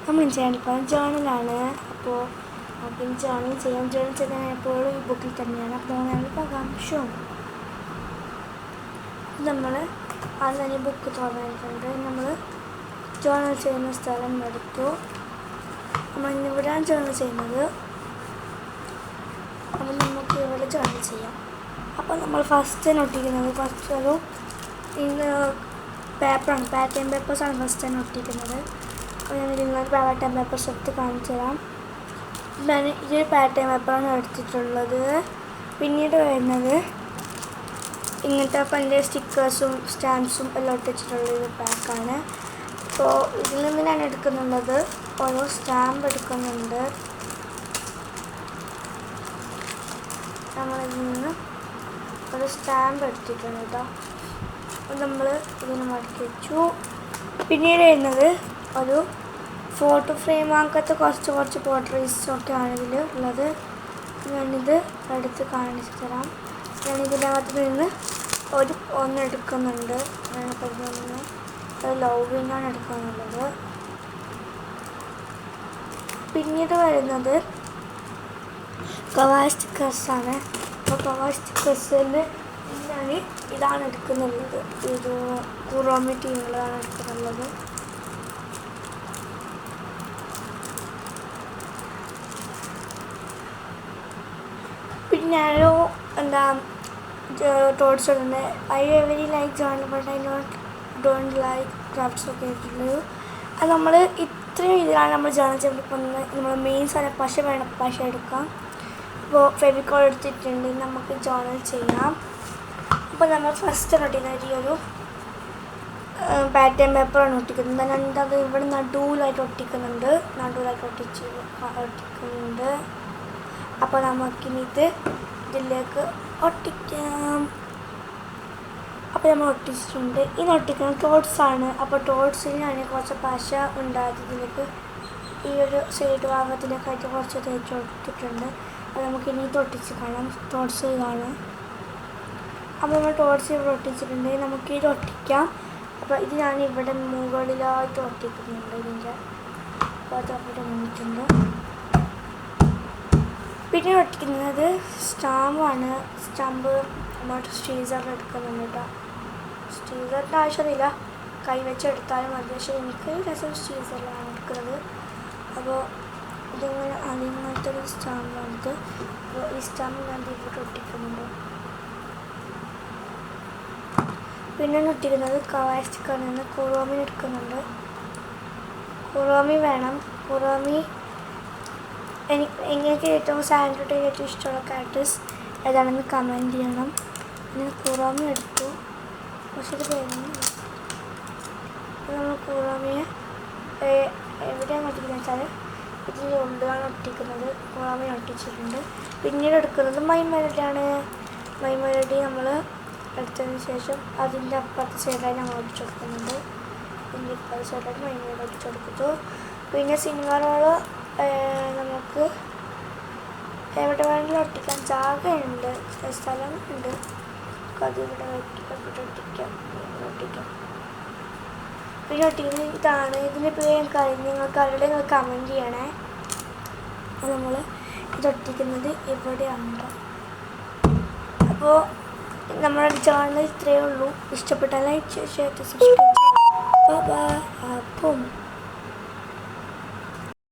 നമ്മൾ ചെയ്യാനിപ്പോൾ ജേണലാണ്. അപ്പോൾ നമുക്ക് ജേണൽ ചെയ്യാൻ എപ്പോഴും ഈ ബുക്കിൽ തന്നെയാണ്. അപ്പോൾ നമ്മൾ പോകാം. നമ്മൾ ആദ്യം തന്നെ ബുക്ക് തുറന്നിട്ടുണ്ട്. നമ്മൾ ജേണൽ ചെയ്യുന്ന സ്ഥലം എടുത്തു. നമ്മൾ ഇന്നിവിടെയാണ് ജേണൽ ചെയ്യുന്നത്. അപ്പോൾ നമുക്ക് ഇവിടെ ജേണൽ ചെയ്യാം. അപ്പോൾ നമ്മൾ ഫസ്റ്റ് ഒട്ടിക്കുന്നത് ഒരു പേപ്പറാണ്. പാറ്റേൺ പേപ്പേഴ്സാണ് ഫസ്റ്റ് ഒട്ടിക്കുന്നത്. അപ്പോൾ ഞാൻ നിങ്ങൾക്ക് പാറ്റേൺ പേപ്പേഴ്സ് എടുത്ത് കാണിച്ചു തരാം. ഞാൻ ഈ പാറ്റേൺ പേപ്പറാണ് എടുത്തിട്ടുള്ളത്. പിന്നീട് വരുന്നത് ഇങ്ങനത്തെ പല സ്റ്റിക്കേഴ്സും സ്റ്റാമ്പ്സും എല്ലാം ഒട്ടിച്ചിട്ടുള്ളൊരു പാക്കാണ്. അപ്പോൾ ഇതിൽ നിന്ന് ഞാൻ എടുക്കുന്നുള്ളത് ഓരോ സ്റ്റാമ്പ് എടുക്കുന്നുണ്ട്. നമ്മളിതിൽ നിന്ന് ഒരു സ്റ്റാമ്പ് എടുത്തിട്ടുണ്ട് കേട്ടോ. അപ്പോൾ നമ്മൾ ഇതിന് മടക്കി വെച്ചു. പിന്നീട് വരുന്നത് ഒരു ഫോട്ടോ ഫ്രെയിം ആക്കത്തെ കുറച്ച് പോർട്രേറ്റ്സൊക്കെയാണ് ഇതിൽ ഉള്ളത്. ഞാനിത് എടുത്ത് കാണിച്ചു തരാം. ഞാനിതിനകത്ത് നിന്ന് ഒന്നെടുക്കുന്നുണ്ട്. ഞാനിപ്പോൾ ഇതിൽ ഒരു ലവിനാണ് എടുക്കാനുള്ളത്. പിന്നീട് വരുന്നത് കവാ സ്റ്റിക്കേഴ്സാണ്. അപ്പോൾ കവാ സ്റ്റിക്കേഴ്സിൽ ഞാൻ ഇതാണ് എടുക്കുന്നുള്ളത്. ഇത് കുറോമി ടീമുകളാണ് എടുക്കുന്നുള്ളത്. പിന്നെ ഞാനോ തോട്ട്സ് ഉണ്ട്. I very like journal but I don't like crafts ഒക്കെ ആയിട്ടുള്ളത്. അത് നമ്മൾ ഇത്രയും ഇതിലാണ് നമ്മൾ ജേണൽ ചെയ്യാൻ പോകുന്നത്. നമ്മൾ മെയിൻ സാധനം പശ വേണം. പശ എടുക്കാം. അപ്പോൾ ഫെവിക്കോൾ എടുത്തിട്ടുണ്ട്. നമുക്ക് ജേണൽ ചെയ്യാം. അപ്പോൾ നമ്മൾ ഫസ്റ്റ് ഒട്ടിക്കുന്നത് ഈ ഒരു പാറ്റേൺ പേപ്പറാണ് ഒട്ടിക്കുന്നത്. രണ്ടത് ഇവിടെ നടുവിലായിട്ട് ഒട്ടിക്കുന്നുണ്ട്. ഒട്ടിക്കുന്നുണ്ട്. അപ്പോൾ നമുക്കിനി ഇതിലേക്ക് ഒട്ടിക്കാം. അപ്പോൾ നമ്മൾ ഒട്ടിച്ചിട്ടുണ്ട്. ഇനി ഒട്ടിക്കുന്നത് ടോട്ട്സാണ്. അപ്പോൾ ടോട്ട്സിന് ഞാൻ കുറച്ച് പശ ഉണ്ടായത് ഇതിലേക്ക് ഈ ഒരു സൈഡ് ഭാഗത്തിലേക്കായിട്ട് കുറച്ച് തേച്ച് കൊടുത്തിട്ടുണ്ട്. അപ്പോൾ നമുക്കിനി ഇത് ഒട്ടിച്ച് കാണാം. ടോട്ട്സ് ഇതാണ്. അപ്പോൾ നമ്മൾ ടോട്ട്സ് ഇവിടെ ഒട്ടിച്ചിട്ടുണ്ട്. നമുക്കിത് ഒട്ടിക്കാം. അപ്പോൾ ഇത് ഞാൻ ഇവിടെ മുകളിലായിട്ട് ഒട്ടിക്കുന്നുണ്ട്. ഇതിൻ്റെ അവിടെ നിന്നിട്ടുണ്ട്. പിന്നെ ഒട്ടിക്കുന്നത് സ്റ്റാമ്പാണ്. സ്റ്റാമ്പ് നമ്മൾ സ്റ്റീസറിൽ എടുക്കുന്നുണ്ട് കേട്ടോ. സ്റ്റീസറിൻ്റെ ആവശ്യമൊന്നുമില്ല, കൈ വെച്ചെടുത്താലും മതി. പക്ഷേ എനിക്ക് രസം സ്റ്റീസറിലാണ് എടുക്കുന്നത്. അപ്പോൾ ഇതിങ്ങനെ അതിങ്ങനത്തെ ഒരു സ്റ്റാമ്പാണിത്. അപ്പോൾ ഈ സ്റ്റാമ്പ് ഞാൻ ഇവിടെ ഒട്ടിക്കുന്നുണ്ട്. പിന്നെ ഒട്ടിക്കുന്നത് കവാ സ്റ്റിക്കറിൽ നിന്ന് കുറോമി എടുക്കുന്നുണ്ട്. കുറോമി വേണം. കുറോമി എനിക്ക് ഏറ്റവും സാൻഡ്രോയുടെ ഏറ്റവും ഇഷ്ടമുള്ള ക്യാരക്ടേഴ്സ് ഏതാണെന്ന് കമൻറ്റ് ചെയ്യണം. ഞാൻ കുറോമി എടുത്തു. പക്ഷെ ഇത് വരുന്നില്ല. നമ്മൾ കുറോമിയെ എവിടെയാണ് ഒട്ടിക്കുന്നത് വെച്ചാൽ ഇതിൻ്റെ ഉള്ളിലാണ് ഒട്ടിക്കുന്നത്. കുറോമി ഒട്ടിച്ചിട്ടുണ്ട്. പിന്നീട് എടുക്കുന്നത് മൈമെലഡിയാണ്. മൈമെലഡി നമ്മൾ എടുത്തതിന് ശേഷം അതിൻ്റെ അപ്പുറത്തെ സൈഡായി നമ്മൾ ഒട്ടിച്ചെടുക്കുന്നുണ്ട്. ഇതിൻ്റെ ഇപ്പുറത്തെ സൈഡായിട്ട് മൈമെലഡി ഒട്ടിച്ചെടുക്കുന്നു. പിന്നെ സിനിമ റോള് നമുക്ക് എവിടെ വേണമെങ്കിലും ഒട്ടിക്കാൻ ജാഗയുണ്ട്, സ്ഥലമുണ്ട്. അതിവിടെ ഒട്ടിക്കാം. പിന്നെ ഒട്ടിക്കുന്നത് ഇതാണ്. ഇതിൻ്റെ പേര് നിങ്ങൾക്ക് അറിയില്ല, നിങ്ങൾ കമൻറ്റ് ചെയ്യണേ. അപ്പോൾ നമ്മൾ ഇതൊട്ടിക്കുന്നത് ഇവിടെയാണ്. അപ്പോൾ നമ്മുടെ ചാനൽ ഇത്രയേ ഉള്ളൂ. ഇഷ്ടപ്പെട്ടാൽ ലൈക്ക്, ഷെയർ, സബ്സ്ക്രൈബ്. ബൈ. അപ്പം